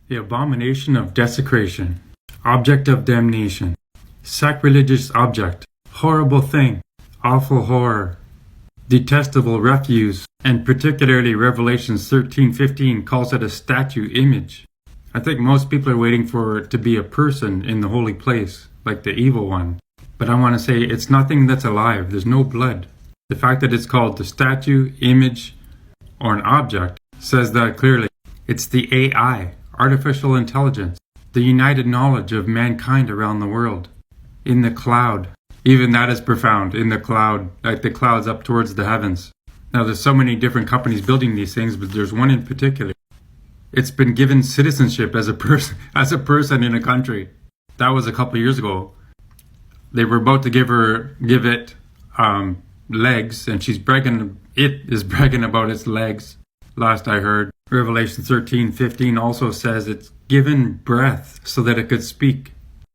The abomination of desecration, object of damnation, sacriligious object, horrible thing, awful horror, detestable refuse, and particularly Revelation 13:15 calls it a statue image. I think most people are waiting for it to be a person in the holy place, like the evil one. But I want to say it's nothing that's alive. There's no blood. The fact that it's called the statue, image, or an object says that clearly. It's the AI, artificial intelligence, the united knowledge of mankind around the world. In the cloud. Even that is profound. In the cloud, like the clouds up towards the heavens. Now there's so many different companies building these things, but there's one in particular. It's been given citizenship as a person in a country. That was a couple years ago. They were about to give it legs, and it is bragging about its legs. Last I heard, Revelation 13:15 also says it's given breath so that it could speak.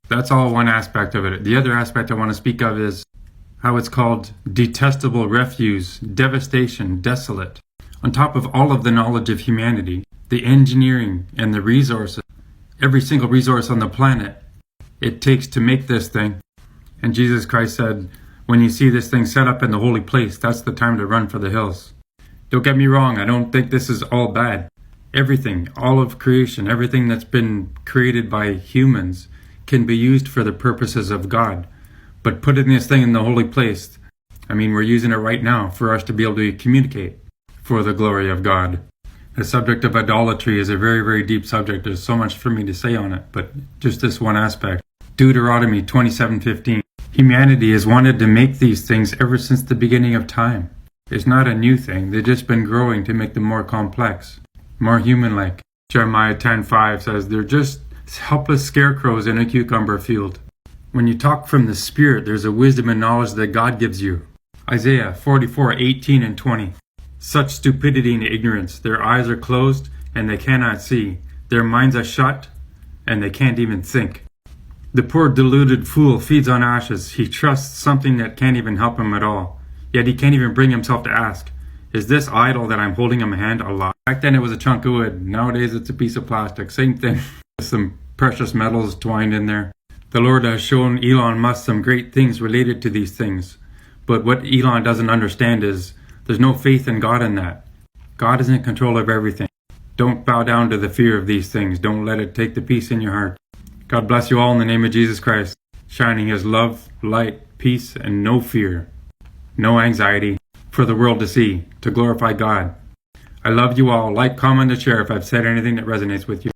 That's all one aspect of it. The other aspect I want to speak of is how it's called detestable refuse, devastation, desolate. On top of all of the knowledge of humanity, the engineering and the resources, every single resource on the planet it takes to make this thing. And Jesus Christ said, when you see this thing set up in the holy place, that's the time to run for the hills. Don't get me wrong, I don't think this is all bad. Everything, all of creation, everything that's been created by humans can be used for the purposes of God. But putting this thing in the holy place, we're using it right now for us to be able to communicate for the glory of God. The subject of idolatry is a very, very deep subject. There's so much for me to say on it, but just this one aspect. Deuteronomy 27:15. Humanity has wanted to make these things ever since the beginning of time. It's not a new thing. They've just been growing to make them more complex, more human-like. Jeremiah 10:5 says they're just helpless scarecrows in a cucumber field. When you talk from the Spirit, there's a wisdom and knowledge that God gives you. Isaiah 44:18 and 20. Such stupidity and ignorance. Their eyes are closed and they cannot see. Their minds are shut and they can't even think. The poor deluded fool feeds on ashes. He trusts something that can't even help him at all. Yet he can't even bring himself to ask, is this idol that I'm holding in my hand alive? Back then it was a chunk of wood. Nowadays it's a piece of plastic. Same thing. Some precious metals twined in there. The Lord has shown Elon Musk some great things related to these things. But what Elon doesn't understand is there's no faith in God in that. God is in control of everything. Don't bow down to the fear of these things. Don't let it take the peace in your heart. God bless you all in the name of Jesus Christ, shining his love, light, peace, and no fear, no anxiety for the world to see, to glorify God. I love you all. Like, comment, and share if I've said anything that resonates with you.